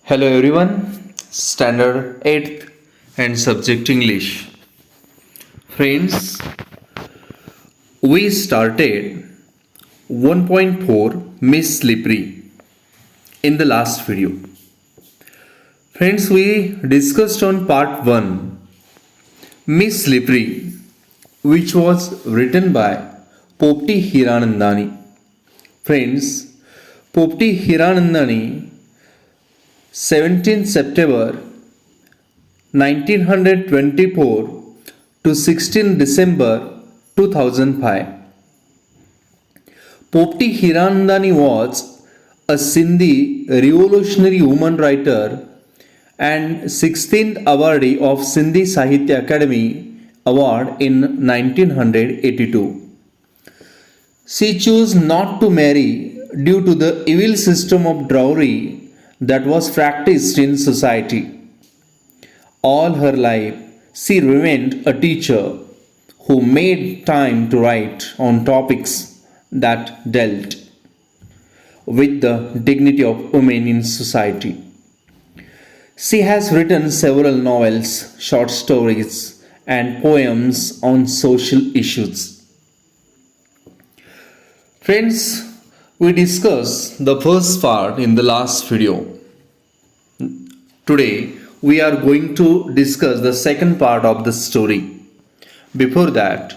Hello everyone, Standard 8th and Subject English. Friends, we started 1.4 Miss Slippery in the last video. Friends, we discussed on part 1 Miss Slippery, which was written by Popti Hiranandani. Friends, Popti Hiranandani 17 September 1924 to 16 December 2005. Popti Hiranandani was a Sindhi revolutionary woman writer and 16th awardee of Sindhi Sahitya Academy Award in 1982. She chose not to marry due to the evil system of dowry that was practiced in society. All her life, she remained a teacher who made time to write on topics that dealt with the dignity of women in society. She has written several novels, short stories, and poems on social issues. Friends, we discussed the first part in the last video. Today, we are going to discuss the second part of the story. Before that,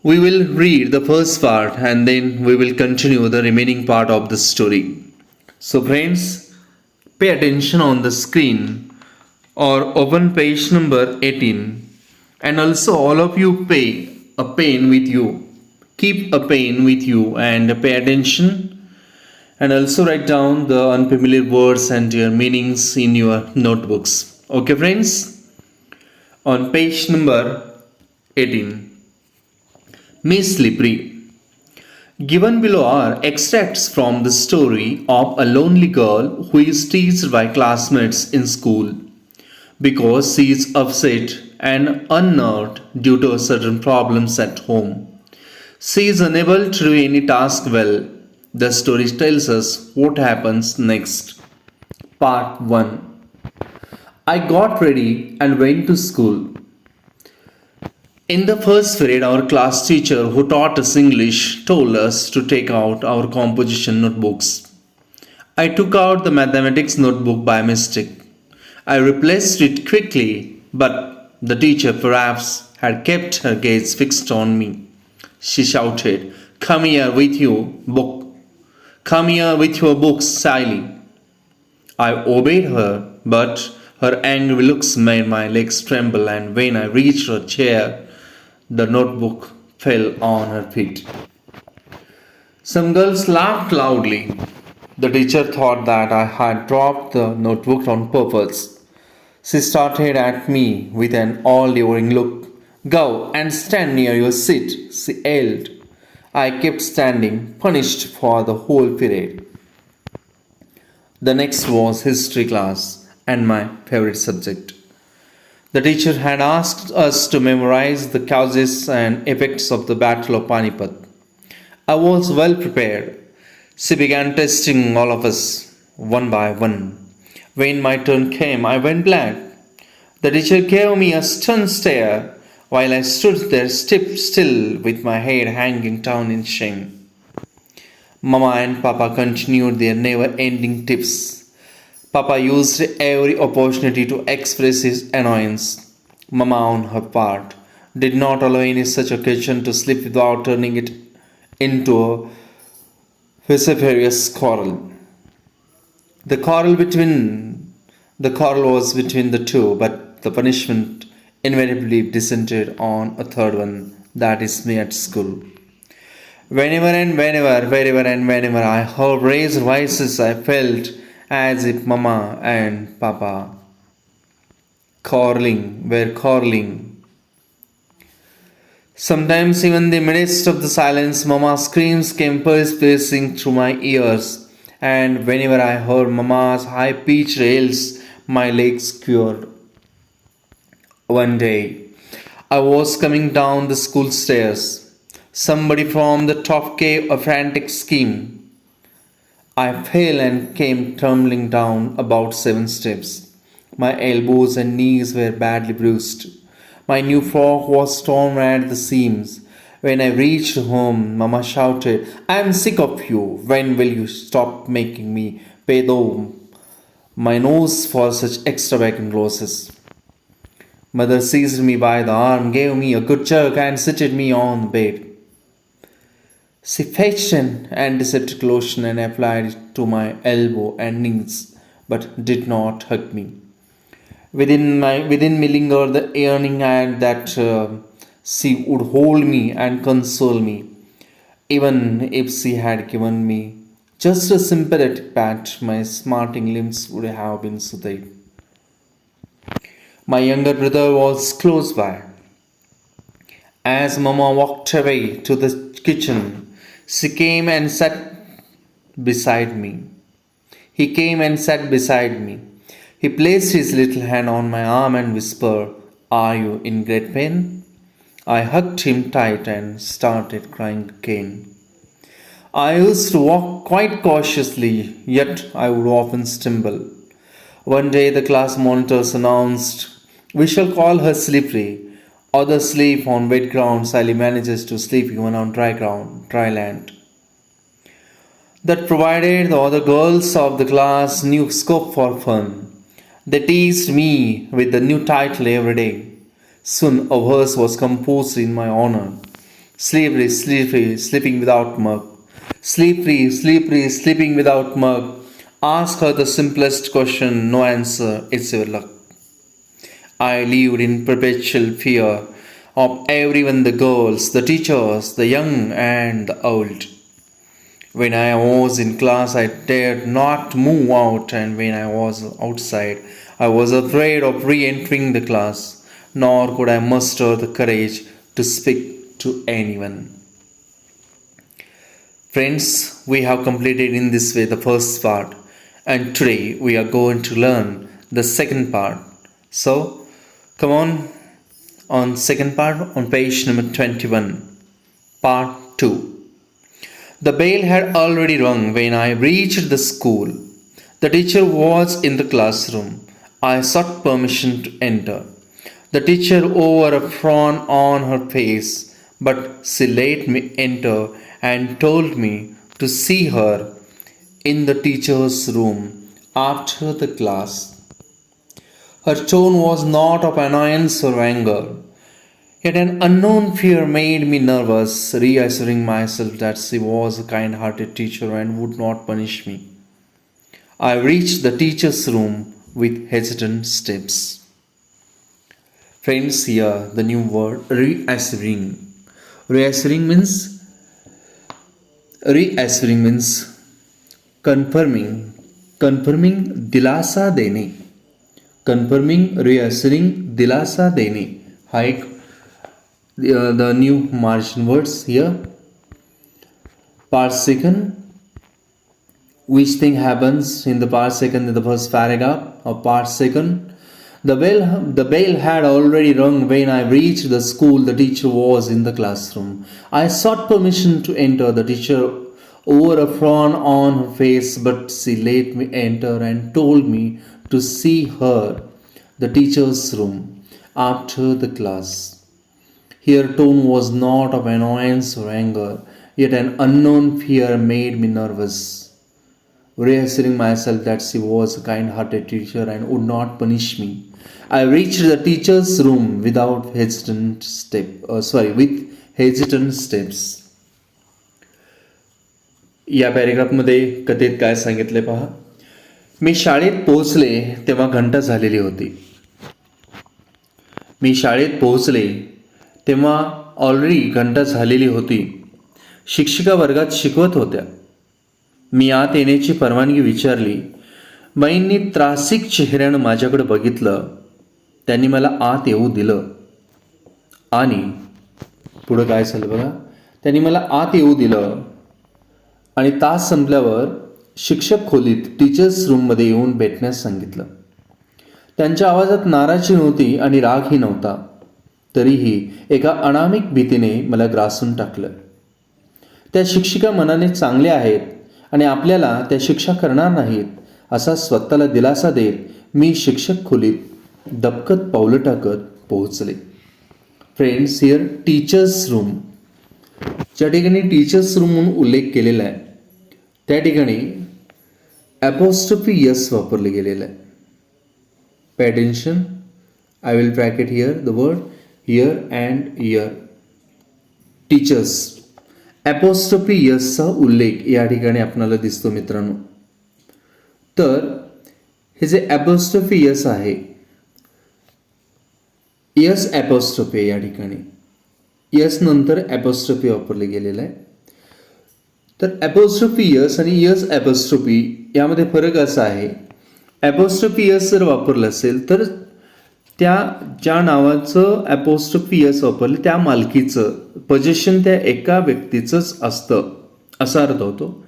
we will read the first part and then we will continue the remaining part of the story. So, friends, pay attention on the screen or open page number 18, and also all of you pay a pen with you. Keep a pen with you and pay attention, and also write down the unfamiliar words and their meanings in your notebooks. Okay, friends? On page number 18, Miss Slippery. Given below are extracts from the story of a lonely girl who is teased by classmates in school because she is upset and unnerved due to certain problems at home. She is unable to do any task well. The story tells us what happens next. Part 1. I got ready and went to school. In the first period, our class teacher who taught us English told us to take out our composition notebooks. I took out the mathematics notebook by mistake. I replaced it quickly, but the teacher perhaps had kept her gaze fixed on me. She shouted, "Come here with your book. Come here with your books, Sally." I obeyed her, but her angry looks made my legs tremble, and when I reached her chair, the notebook fell on her feet. Some girls laughed loudly. The teacher thought that I had dropped the notebook on purpose. She started at me with an all-devouring look. "Go and stand near your seat," she yelled. I kept standing, punished for the whole period. The next was history class and my favorite subject. The teacher had asked us to memorize the causes and effects of the Battle of Panipat. I was well prepared. She began testing all of us one by one. When my turn came, I went blank. The teacher gave me a stunned stare while I stood there still with my head hanging down in shame. Mama and Papa continued their never-ending tips. Papa used every opportunity to express his annoyance. Mama, on her part, did not allow any such occasion to slip without turning it into a vociferous quarrel. The quarrel was between the two, but the punishment invariably descended on a third one, that is me at school. Wherever I heard raised voices, I felt as if Mama and Papa were quarreling. Sometimes even in the midst of the silence, Mama's screams came piercing through my ears, and whenever I heard Mama's high-pitched yells, my legs quivered. One day, I was coming down the school stairs. Somebody from the top gave a frantic scream. I fell and came tumbling down about 7 steps. My elbows and knees were badly bruised. My new frock was torn at the seams. When I reached home, Mama shouted, I am sick of you. When will you stop making me pay though my nose for such extravagant losses? Mother seized me by the arm, gave me a good jerk, and seated me on the bed. She fetched an antiseptic lotion and applied it to my elbow and knees, but did not hug me. Within me lingered the yearning and that she would hold me and console me. Even if she had given me just a sympathetic pat, my smarting limbs would have been soothed. My younger brother was close by. As Mama walked away to the kitchen, she came and sat beside me. He came and sat beside me. He placed his little hand on my arm and whispered, Are you in great pain? I hugged him tight and started crying again. I used to walk quite cautiously, yet I would often stumble. One day the class monitors announced, We shall call her Slippery. Others sleep on wet ground, Sally manages to sleep even on dry land. That provided the other girls of the class new scope for fun. They teased me with the new title every day. Soon a verse was composed in my honor. Slippery, slippery, sleeping without mug. Slippery, slippery, sleeping without mug. Ask her the simplest question, no answer, it's your luck. I lived in perpetual fear of everyone, the girls, the teachers, the young and the old. When I was in class, I dared not move out, and when I was outside, I was afraid of re entering the class, nor could I muster the courage to speak to anyone. Friends, we have completed in this way the first part, and today we are going to learn the second part. So, come on second part on page number 21, part 2. The bell had already rung when I reached the school. The teacher was in the classroom. I sought permission to enter. The teacher wore a frown on her face, but she let me enter and told me to see her in the teacher's room after the class. Her tone was not of annoyance or anger, yet an unknown fear made me nervous, reassuring myself that she was a kind-hearted teacher and would not punish me. I reached the teacher's room with hesitant steps. Friends, here the new word reassuring. Reassuring means confirming, दिलासा देणे. Confirming, reassuring, dilasa dene. Hike the new margin words here. Part second. Which thing happens in the part second in the first paragraph of part second? The bell had already rung when I reached the school. The teacher was in the classroom. I sought permission to enter. The teacher wore a frown on her face, but she let me enter and told me to see her, the teacher's room, after the class. Her tone was not of annoyance or anger, yet an unknown fear made me nervous, reassuring myself that she was a kind-hearted teacher and would not punish me. I reached the teacher's room with hesitant steps. या पॅरेग्राफमध्ये कथेत काय सांगितले पहा. मी शाळेत पोहोचले तेव्हा घंटा झालेली होती. ऑलरेडी घंटा झालेली होती. शिक्षिका वर्गात शिकवत होत्या. मी आत येण्याची परवानगी विचारली. बाईंनी त्रासिक चेहऱ्यानं माझ्याकडे बघितलं. त्यांनी मला आत येऊ दिलं आणि पुढं काय झालं बघा. त्यांनी मला आत येऊ दिलं आणि तास संपल्यावर शिक्षक खोलीत टीचर्स रूममध्ये येऊन भेटण्यास सांगितलं. त्यांच्या आवाजात नाराजी नव्हती आणि रागही नव्हता. तरीही एका अनामिक भीतीने मला ग्रासून टाकलं. त्या शिक्षिका मनाने चांगल्या आहेत आणि आपल्याला त्या शिक्षा करणार नाहीत असा स्वतःला दिलासा देत मी शिक्षक खोलीत दबकत पावलं टाकत पोहोचले. फ्रेंड्स, हिअर टीचर्स रूम, ज्या ठिकाणी टीचर्स रूम म्हणून उल्लेख केलेला आहे त्या ठिकाणी ॲपॉस्ट्रफी यस वापरले गेलेलं आहे. Pay attention, I will bracket here the word hear and ear. Teachers, apostrophe यसचा उल्लेख या ठिकाणी आपल्याला दिसतो मित्रांनो. तर हे जे ॲपॉस्ट्रफी यस आहे, यस ॲपॉस्ट्रफी या ठिकाणी यस नंतर ॲपॉस्ट्रफी वापरले गेलेलं आहे. तर ॲपॉस्ट्रफी यस आणि यस ॲपॉस्ट्रफी यामध्ये फरक असा आहे, ॲपॉस्ट्रफी यस जर वापरलं असेल तर त्या ज्या नावाचं ॲपॉस्ट्रफी यस वापरलं त्या मालकीचं पोझिशन त्या एका व्यक्तीचंच असतं असा अर्थ होतो.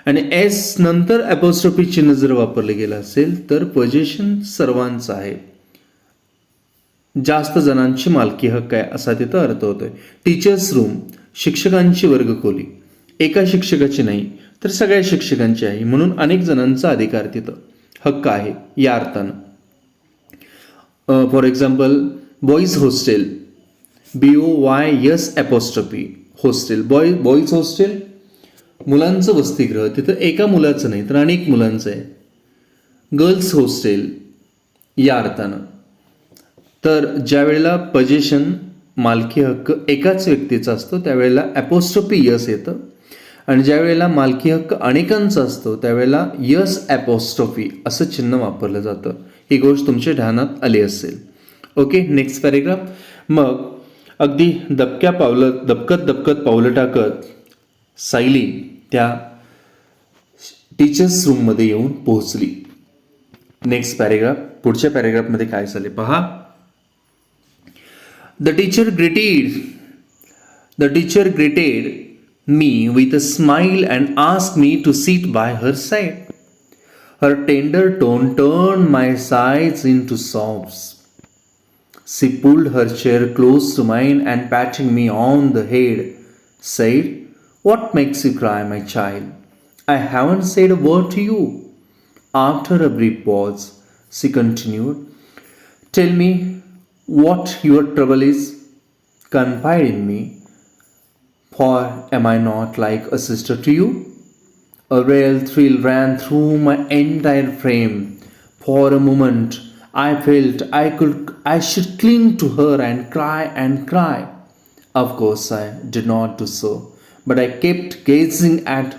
आणि एस नंतर ॲपॉस्ट्रफी चिन्ह जर वापरलं गेलं असेल तर पोझिशन सर्वांचं आहे, जास्त जणांची मालकी हक्क आहे असा तिथं अर्थ होतोय. टीचर्स रूम, शिक्षकांची वर्गखोली, एका शिक्षकाची नाही तर सगळ्या शिक्षकांची आहे, म्हणून अनेक जणांचा अधिकार तिथं हक्क आहे या अर्थानं. For example boys hostel, BOYS apostrophe hostel, boys hostel मुलांचं वसतिगृह, तिथं एका मुलाचं नाही तर अनेक मुलांचं आहे. गर्ल्स हॉस्टेल या अर्थानं. तर ज्या वेळेला पोझिशन मालकी हक्क एकाच व्यक्तीचा असतो त्यावेळेला ॲपॉस्ट्रफी यस येतं, आणि ज्या वेळेला मालकी हक्क अनेकांचा असतो त्यावेळेला यस ॲपॉस्ट्रफी असं चिन्ह वापरलं जातं. ही गोष्ट तुमच्या ध्यानात आली असेल. Okay, next paragraph. मग अगदी दबकत पावलं टाकत सायली त्या टीचर्स रूममध्ये येऊन पोहोचली. नेक्स्ट पॅरेग्राफ, पुढच्या पॅरेग्राफमध्ये काय झाले पहा. The teacher greeted me with a smile and asked me to sit by her side. Her tender tone turned my sighs into sobs. She pulled her chair close to mine and patting me on the head, said, "What makes you cry, my child? I haven't said a word to you." After a brief pause, she continued, "Tell me what your trouble is. Confide in me, for am I not like a sister to you?" A real thrill ran through my entire frame. For a moment, I felt I should cling to her and cry. Of course, I did not do so, but I kept gazing at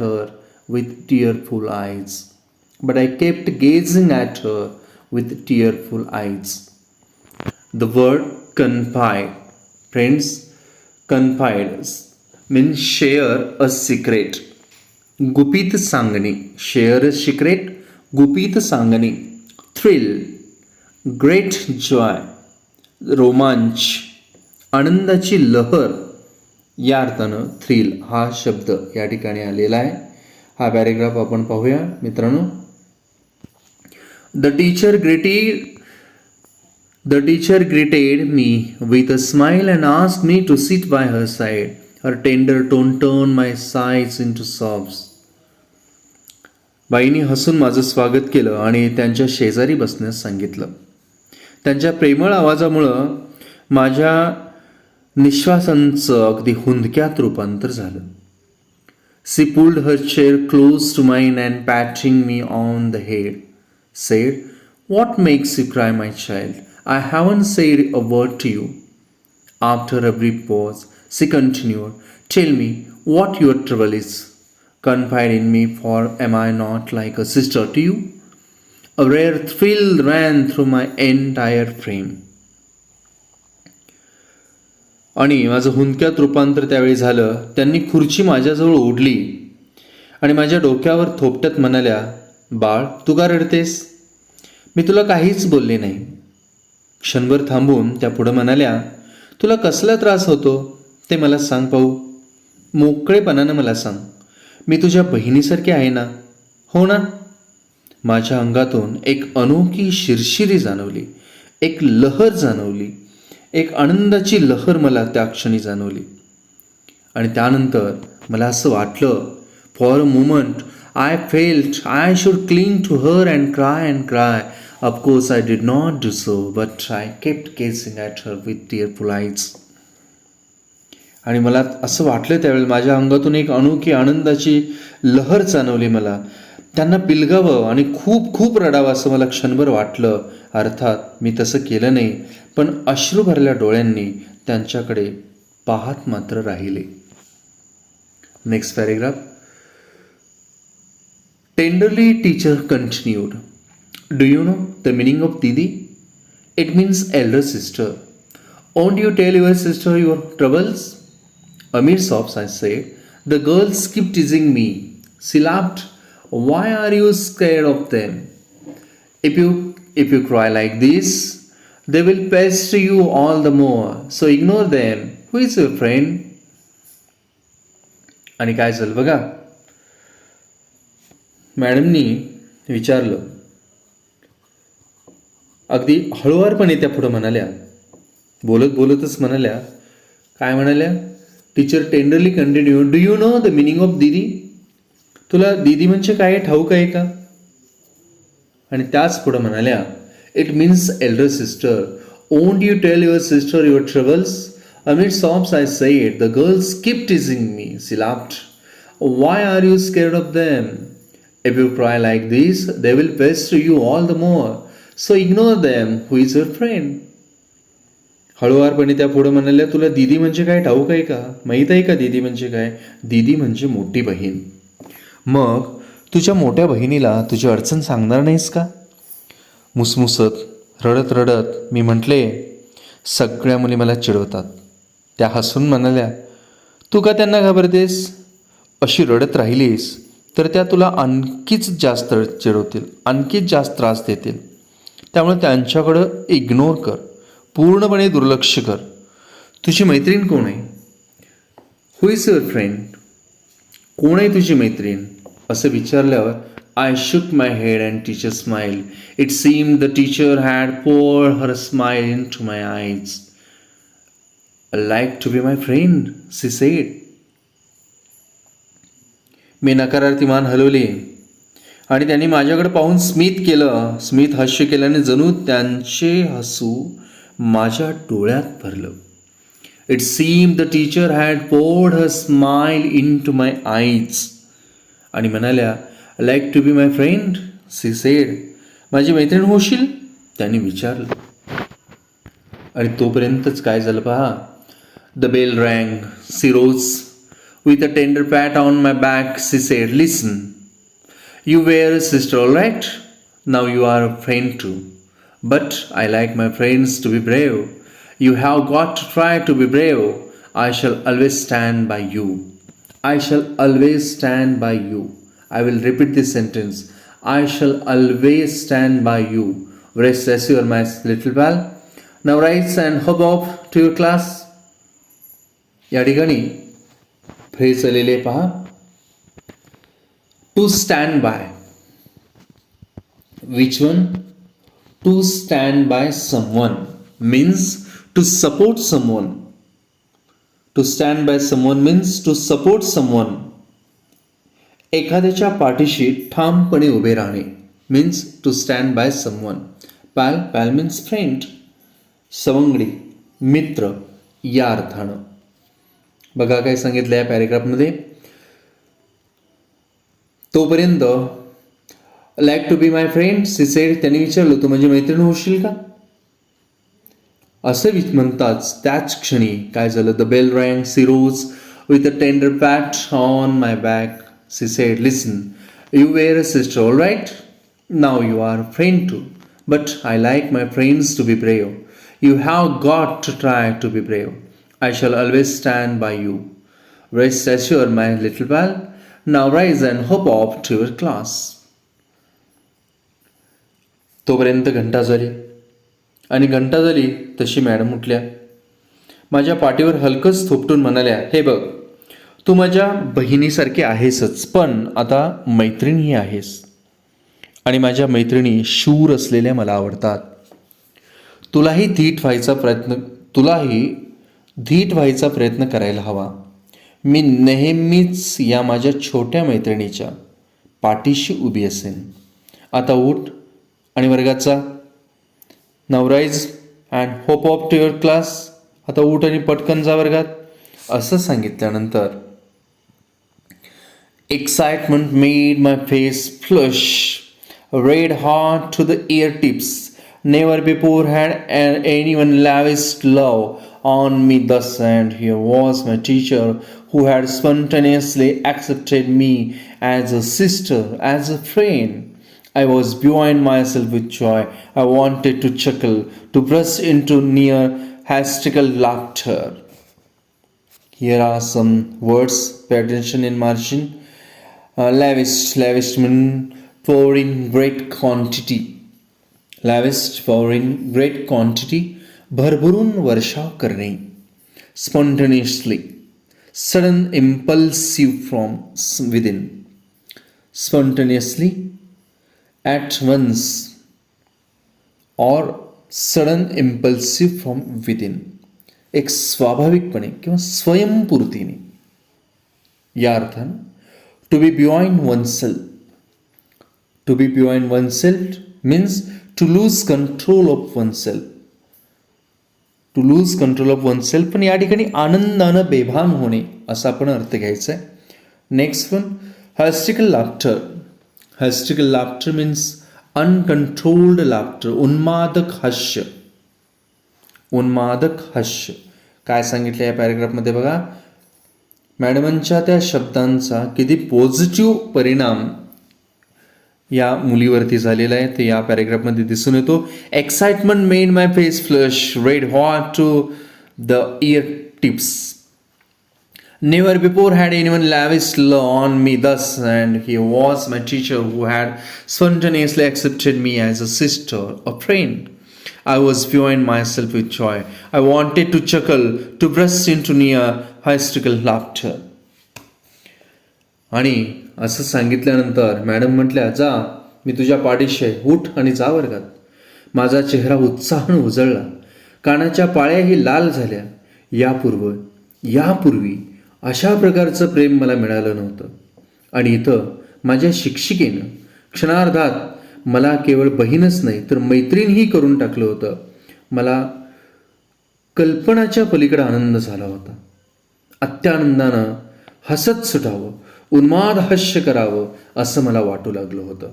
her with tearful eyes. The word confide, friends, confide means share a secret. गुपित सांगणे, share a secret, गुपित सांगणे. Thrill, great joy, रोमांच, आनंदाची लहर या अर्थानं thrill हा शब्द या ठिकाणी आलेला आहे. हा पॅरेग्राफ आपण पाहूया मित्रांनो. The teacher greeted me with a smile and asked me to sit by her side. Her tender tone turned my sighs into sobs. बाईंनी हसून माझं स्वागत केलं आणि त्यांच्या शेजारी बसण्यास सांगितलं. त्यांच्या प्रेमळ आवाजामुळं माझ्या निश्वासांचं अगदी हुंदक्यात रूपांतर झालं. She pulled her chair close to mine and patting me on the head, said, "What makes you cry, my child? I haven't said a word to you." After a brief pause, she continued, "Tell me what your trouble is. Confide in me, for am I not like a sister to you?" A rare thrill ran through my entire frame. आणि माझं हुंदक्यात रूपांतर त्यावेळी झालं. त्यांनी खुर्ची माझ्याजवळ ओढली आणि माझ्या डोक्यावर थोपटत म्हणाल्या, "बाळ, तू का रडतेस? मी तुला काहीच बोलले नाही." क्षणभर थांबून त्या पुढं म्हणाल्या, "तुला कसला त्रास होतो ते मला सांग पाहू. मोकळेपणानं मला सांग. मी तुझ्या बहिणीसारखी आहे ना?" "हो ना." माझ्या अंगातून एक अनोखी शिरशिरी जाणवली, एक लहर जाणवली, एक आनंदाची लहर मला त्या क्षणी जाणवली. आणि त्यानंतर मला असं वाटलं, for a moment I felt I should cling to her and cry and cry. Of course, I did not do so, but I kept gazing at her with tearful eyes. आणि मला असं वाटलं त्यावेळेला माझ्या अंगातून एक अनोखी आनंदाची लहर जाणवली मला. त्यांना पिलगावं आणि खूप खूप रडावं असं मला क्षणभर वाटलं. अर्थात मी तसं केलं नाही, पण अश्रू भरल्या डोळ्यांनी त्यांच्याकडे पाहत मात्र राहिले. Next paragraph. Tenderly, teacher continued. Do you know the meaning of Didi? It means elder sister. Won't you tell your sister your troubles? Amid sobs, I said. The girls keep teasing me. She laughed. Why are you scared of them? If you cry like this, they will pester you all the more. So ignore them. Who is your friend? आणि काय झालं बघा. मॅडमनी विचारलं. अगदी हळुवारपणे त्या पुढं म्हणाल्या, बोलत बोलतच म्हणाल्या. काय म्हणाल्या? Teacher tenderly continue. Do you know the meaning of दीदी? तुला दीदी म्हणजे काय ठाऊक आहे का? आणि त्याच पुढं म्हणाल्या, it means elder sister. Won't you tell your sister your troubles? Amid sobs, I said, the girls keep teasing me. She laughed. Why are you scared of them? If you cry like this, they will pester you all the more. So ignore them. Who is your friend? हळुवारपणे त्या पुढे म्हणाल्या, तुला दीदी म्हणजे काय ठाऊक आहे का? माहीत आहे का दीदी म्हणजे काय? दीदी म्हणजे मोठी बहीण. मग तुझ्या मोठ्या बहिणीला तुझी अडचण सांगणार नाहीस का? मुसमुसत रडत रडत मी म्हटले, सगळ्या मुली मला चिडवतात. त्या हसून म्हणाल्या, तू का त्यांना घाबरतेस? अशी रडत राहिलीस तर त्या तुला आणखीच जास्त चिडवतील, आणखीच जास्त त्रास देतील. त्यामुळे त्यांच्याकडं इग्नोर कर, पूर्णपणे दुर्लक्ष कर. तुझी मैत्रीण कोण आहे? Who is your friend? कोण आहे तुझी मैत्रीण? असं विचारल्यावर I shook my head and teacher smile. It seem the teacher had poured her smile into my eyes. Like to be my friend, she said. मी नकारार्थी मान हलवली आणि त्यांनी माझ्याकडे पाहून स्मित केलं. स्मित हास्य केल्याने जणू त्यांचे हसू माझ्या डोळ्यात भरलं. It seem the teacher had poured her smile into my eyes. आणि म्हणाल्या, like to be my friend, she said. माझी मैत्रीण होशील? त्यांनी विचारलं. आणि तोपर्यंतच काय झालं पहा. The bell rang. She rose. With a tender pat on my back, she said, listen, you were a sister, all right? Now you are a friend too. But I like my friends to be brave. You have got to try to be brave. I shall always stand by you. I shall always stand by you. I will repeat this sentence. I shall always stand by you. Rest assured, my little pal. Now rise and hop off to your class. या ठिकाणी phrase आलेले पहा. To stand by. Which one? To stand by someone means to support someone. To stand by someone means to support someone. एखाद्याच्या पाठीशी ठामपणे उभे राहणे means to stand by someone. Pal, pal means friend, सवंगडी, मित्र या अर्थानं. बघा काय सांगितलं या पॅरेग्राफमध्ये. तोपर्यंत like to be my friend, she said. त्यांनी विचारलं, तू म्हणजे मैत्रीण होशील का? असं म्हणताच त्याच क्षणी काय झालं. The bell rang. She rose with a tender pat on my back. She said, listen, you were a sister, all right? Now you are friend too. But I like my friends to be brave. You have got to try to be brave. I shall always stand by you. Rest assured, my little pal. Now rise and hop off to your class. तोपर्यंत घंटा झाली आणि घंटा झाली तशी madam उठल्या. माझ्या पाठीवर हलकंच थोपटून म्हणाल्या, हे बघ, तू माझ्या बहिणीसारखी आहेसच, पण आता मैत्रिणी आहेस. आणि माझ्या मैत्रिणी शूर असलेल्या मला आवडतात. तुलाही धीट व्हायचा प्रयत्न करायला हवा. मी नेहमीच या माझ्या छोट्या मैत्रिणीच्या पाठीशी उभी असेन. आता उठ आणि वर्गाचा. नाव rise and hop up to your class. आता उठ आणि पटकन जा वर्गात. असं सांगितल्यानंतर excitement made my face flush, red hot to the ear tips. Never before had anyone lavished love on me thus, and here was my teacher who had spontaneously accepted me as a sister, as a friend. I was beyond myself with joy. I wanted to chuckle, to burst into near hysterical laughter. Here are some words. Pay attention in margin. Lavished means pour in great quantity. Lavished pour in great quantity. भरभरून वर्षाव करणे. Spontaneously, sudden impulsive from within. Spontaneously, at once, or sudden impulsive from within. एक स्वाभाविकपणे किंवा स्वयंपूर्तीने. या अर्थानं to be beyond oneself. To be beyond oneself means to lose control of oneself. To lose control of oneself. पण या ठिकाणी आनंदानं बेभान होणे असा आपण अर्थ घ्यायचा आहे. Next one, hysterical laughter. Hysterical laughter means uncontrolled laughter. उन्मादक हास्य. उन्मादक हास्य. काय सांगितलं या पॅरेग्राफमध्ये बघा. मॅडमांच्या त्या शब्दांचा किती पॉझिटिव्ह परिणाम या मुलीवरती झालेला आहे ते या पॅरेग्राफमध्ये दिसून येतो. Excitement made my face flush, red hot to the ear tips. Never before had anyone lavished love on me thus, and here was my teacher who had spontaneously accepted me as a sister, a friend. I was beyond myself with joy. I wanted to chuckle, to burst into near hysterical laughter. आणि असं सांगितल्यानंतर madam म्हटल्या, जा मी तुझ्या पाठीशी आहे, उठ आणि जा वर्गात. माझा चेहरा उत्साहानं उजळला, कानाच्या पाळ्याही लाल झाल्या. यापूर्वी अशा प्रकारचं प्रेम मला मिळालं नव्हतं. आणि इथं माझ्या शिक्षिकेनं क्षणार्धात मला केवळ बहीणच नाही तर मैत्रीणही करून टाकलं होतं. मला कल्पनाच्या पलीकडे आनंद झाला होता. अत्यानंदानं हसत सुटावं, उन्माद हास्य करावं असं मला वाटू लागलं होतं.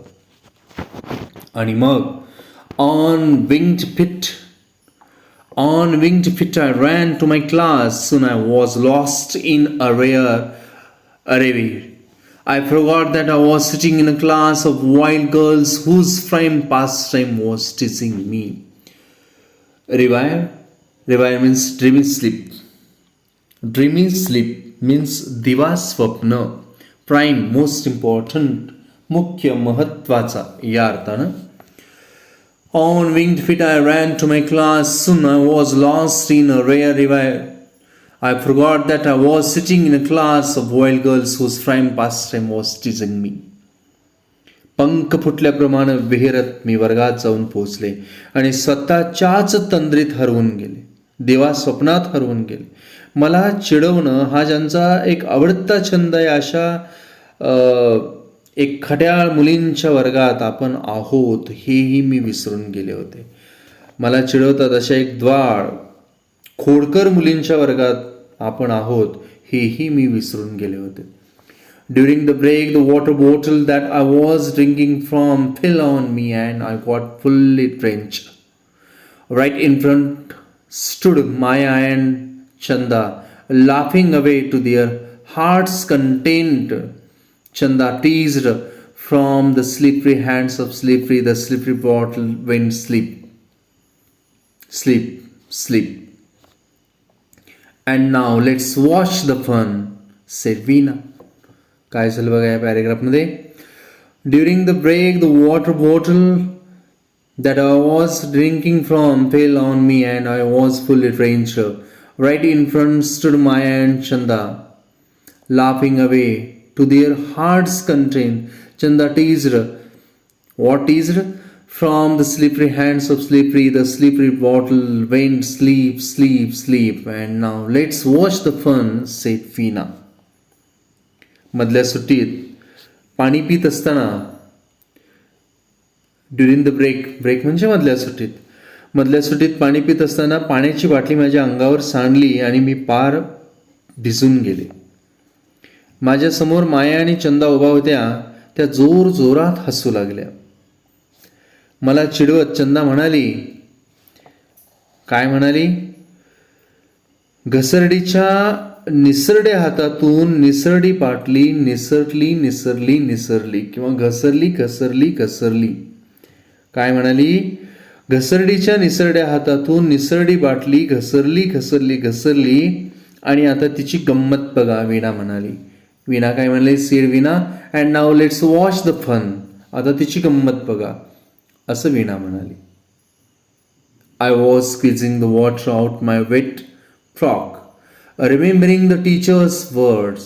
आणि मग on winged feet I ran to my class. Soon I was lost in a reverie. I forgot that I was sitting in a class of wild girls whose prime pastime was teasing me. Reverie means dreamy sleep. Dreamy sleep means दिवा स्वप्न. Prime, most important, मुख्य महत्वाचा या अर्थानं. On winged feet I ran to my class. Soon I was lost in a rare reverie. I forgot that I was sitting in a class of wild girls whose prime pastime was teasing me. पंख फुटल्याप्रमाणे विहिरत मी वर्गात जाऊन पोहोचले आणि स्वतःच्याच तंद्रीत हरवून गेले, देवा स्वप्नात हरवून गेले. मला चिडवणं हा ज्यांचा एक आवडता छंद आहे अशा एक खट्याळ मुलींच्या वर्गात आपण आहोत हेही मी विसरून गेले होते. मला चिडवतात अशा एक द्वाळ खोडकर मुलींच्या वर्गात आपण आहोत हेही मी विसरून गेले होते. During the break the water bottle that I was drinking from fell on me and I got fully drenched. Right in front stood Maya and Chanda, laughing away to their heart's content. Chanda teased from the slippery hands of Slippery. The slippery bottle went sleep. And now let's watch the fun, said Veena. काय झालं बघा या पॅरेग्राफमध्ये. During the break the water bottle that I was drinking from fell on me and I was fully drenched. Right in front stood Maya and Chanda, laughing away to their heart's content. Chanda teased. What teased? From the slippery hands of Slippery, the slippery bottle went sleep. And now let's watch the fun, said Veena. मधल्या सुट्टीत पाणी पित असताना during the break म्हणजे मधल्या सुट्टीत पाणी पित असताना पाण्याची बाटली माझ्या अंगावर सांडली आणि मी पार भिजून गेले. माझ्यासमोर माया आणि चंदा उभा होत्या. त्या जोर जोरात हसू लागल्या. मला चिडवत चंदा म्हणाली, काय म्हणाली? घसरडीच्या निसरड्या हातातून निसरडी बाटली निसरली किंवा घसरली. काय म्हणाली? घसरडीच्या निसरड्या हातातून निसरडी बाटली घसरली आणि आता तिची गंमत बघा, वीणा म्हणाली. वीणा काय म्हणाली? Said Veena, and now let's watch the fun. आता तिची गंमत बघा, असं वीणा म्हणाली. I was squeezing the water out my wet frock. Remembering the teacher's words,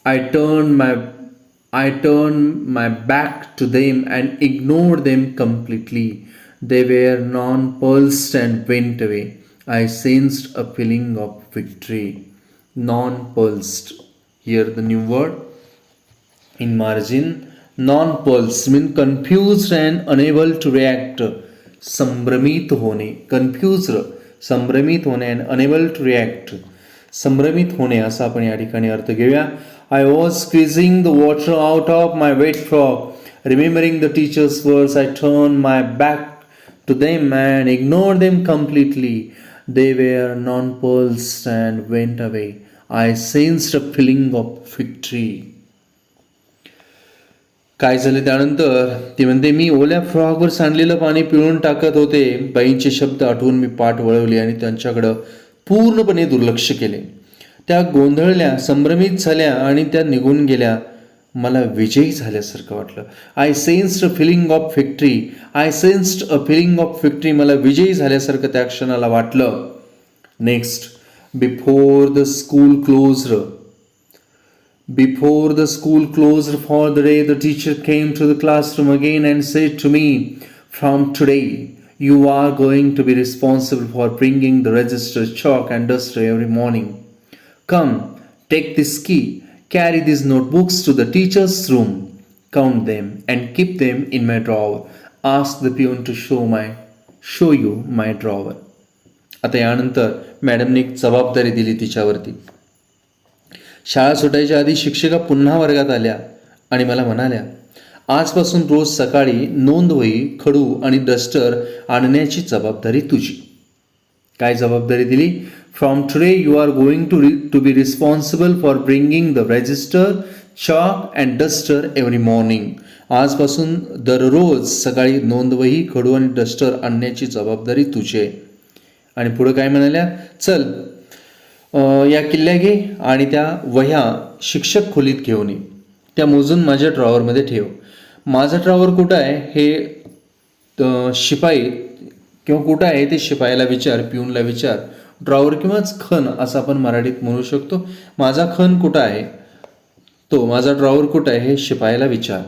I turned my back to them and ignored them completely. They were non-pulsed and went away. I sensed a feeling of victory. Non-pulsed. Here the new word in margin. Non-pulsed means confused and unable to react. संभ्रमित होणे, confused, संभ्रमित होणे and unable to react, संभ्रमित होणे असा आपण या ठिकाणी अर्थ घेऊया. I was squeezing the water out of my wet frock. Remembering the teacher's words, I turn my back to them and ignore them completely. They were nonplussed and went away. I sensed a feeling of victory. काय झालं त्यानंतर? ती म्हणते, मी ओल्या फ्रॉकवर सांडलेलं पाणी पिळून टाकत होते. बाईंचे शब्द आठवून मी पाठ वळवली आणि त्यांच्याकडं पूर्णपणे दुर्लक्ष केले. त्या गोंधळल्या, संभ्रमित झाल्या आणि त्या निघून गेल्या. मला विजयी झाल्यासारखं वाटलं. I sensed a feeling of victory. मला विजयी झाल्यासारखं त्या क्षणाला वाटलं. Next, before the school closed for the day, the teacher came to the classroom again and said to me, from today, you are going to be responsible for bringing the register, chalk and duster every morning. Come, take this key, carry these notebooks to the teacher's room, count them and keep them in my drawer. Ask the peon to show you my drawer. आता यानंतर मॅडमने एक जबाबदारी दिली तिच्यावरती. शाळा सुटायच्या आधी शिक्षिका पुन्हा वर्गात आल्या आणि मला म्हणाल्या, आजपासून रोज सकाळी नोंदवही, खडू आणि डस्टर आणण्याची जबाबदारी तुझी. काय जबाबदारी दिली? From today you are going to be responsible for bringing the register, chalk and duster every morning. आजपासून दररोज सकाळी नोंदवही, खडू आणि डस्टर आणण्याची जबाबदारी तुझी आहे. आणि पुढे काय म्हणाल्या? चल या किल्ल्या घे आणि त्या वह्या शिक्षक खोलीत घेऊन ये. त्या मोजून माझ्या ड्रॉवरमध्ये ठेव. माझा ड्रॉवर कुठं आहे हे शिपाई किंवा कुठं आहे ते शिपायाला विचार, पिऊनला विचार. ड्रॉवर किंवाच खण असं आपण मराठीत म्हणू शकतो. माझा खण कुठं आहे, तो माझा ड्रॉवर कुठं आहे हे शिपायाला विचार.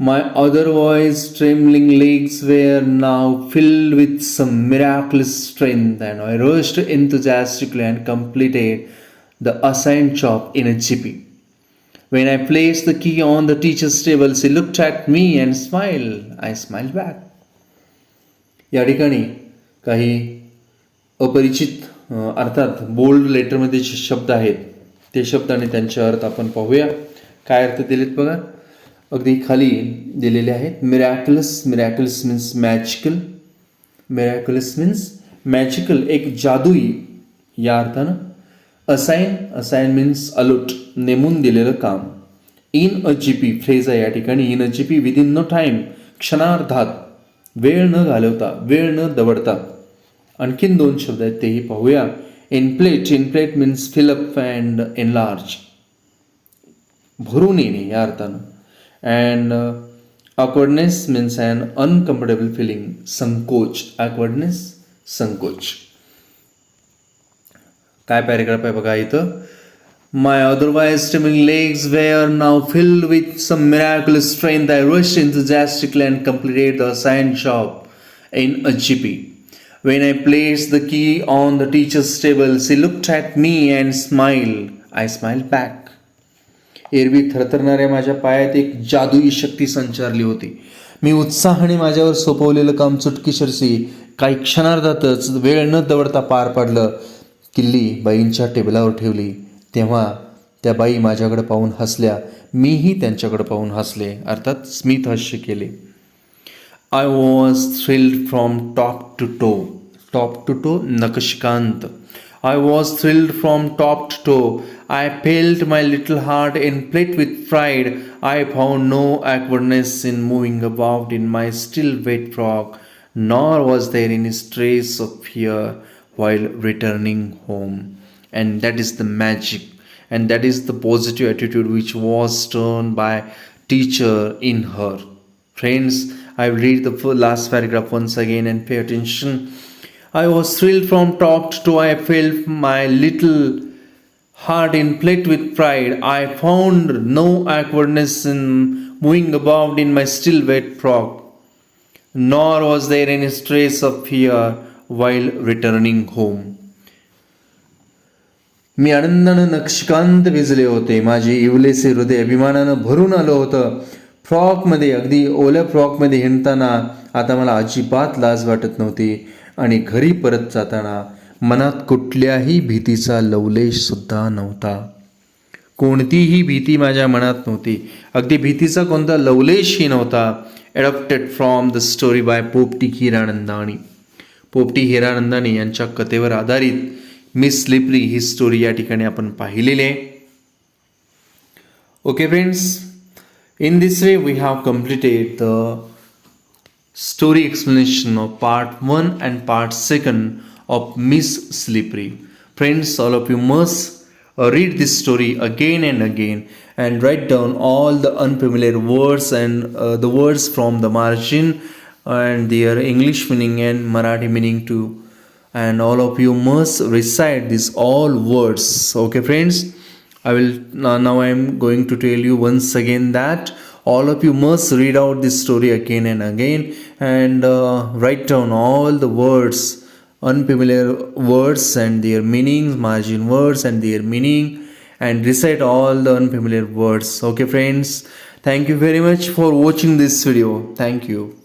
My otherwise trembling legs were now filled with some miraculous strength, and I rushed enthusiastically and completed the assigned job in a jiffy. When I placed the key on the teacher's table, she looked at me and smiled. I smiled back. या ठिकाणी काही अपरिचित अर्थात bold लेटरमध्ये जे शब्द आहेत ते शब्द आणि त्यांचे अर्थ आपण पाहूया. काय अर्थ दिलेत बघा, अगदी खाली दिलेले आहेत. मिरॅक्युलस मीन्स मॅजिकल, एक जादुई या अर्थानं. असाइन मीन्स अलॉट, नेमून दिलेलं काम. इन अ जीपी फ्रेज आहे या ठिकाणी. In a jiffy, within no time, क्षणार्धात, वेळ न घालवता, वेळ न दवडता. आणखीन दोन शब्द आहेत तेही पाहूया. इनप्लेट मीन्स फिलअप अँड एनलार्ज, भरून येणे या अर्थानं. And awkwardness means an uncomfortable feeling. संकोच, awkwardness, संकोच. काय पॅरेग्राफ आहे बघा इथं. My otherwise trembling legs were now filled with some miraculous strength. I rushed enthusiastically and completed the assigned job in a jiffy. When I placed the key on the teacher's table, she looked at me and smiled. I smiled back. एरवी थरथरणाऱ्या माझ्या पायात एक जादुई शक्ती संचारली होती. मी उत्साहाने माझ्यावर सोपवलेलं काम चुटकीसरशी काही क्षणार्धातच वेळ न दवडता पार पाडलं. किल्ली बाईंच्या टेबलावर ठेवली तेव्हा त्या बाई माझ्याकडे पाहून हसल्या. मीही त्यांच्याकडे पाहून हसले, अर्थात स्मित हास्य केले. I was thrilled from top to toe, Nakashkant. I was thrilled from top to toe. I felt my little heart inflate with pride. I found no awkwardness in moving about in my still wet frock, nor was there any trace of fear while returning home. And that is the magic, and that is the positive attitude which was turned by teacher in her. Friends, I will read the last paragraph once again and pay attention. I was thrilled from top to toe. I felt my little heart inflate with pride. I found no awkwardness in moving about in my still wet frock, nor was there any trace of fear while returning home. मी आनंदानं नक्षकांत भिजले होते. माझे इवलेसे हृदय अभिमानानं भरून आलं होतं. फ्रॉकमध्ये, अगदी ओल्या फ्रॉकमध्ये हिंडताना आता मला अजिबात लाज वाटत नव्हती आणि घरी परत जाताना मनात कुठल्याही भीतीचा लवलेशसुद्धा नव्हता. कोणतीही भीती माझ्या मनात नव्हती, अगदी भीतीचा कोणता लवलेशही नव्हता. Adopted from the story by पोपटी हिरानंदानी. पोपटी हिरानंदानी यांच्या कथेवर आधारित मिस स्लिपरी ही स्टोरी या ठिकाणी आपण पाहिलेली आहे. Okay friends, in this way we have completed the story explanation of part 1 and part 2 of Miss Slippery. Friends, all of you must read this story again and again and write down all the unfamiliar words and the words from the margin and their English meaning and Marathi meaning too. And all of you must recite these all words. Okay friends, now I am going to tell you once again that all of you must read out this story again and again and write down all the words, unfamiliar words and their meanings, margin words and their meaning, and recite all the unfamiliar words. Okay friends, thank you very much for watching this video. Thank you.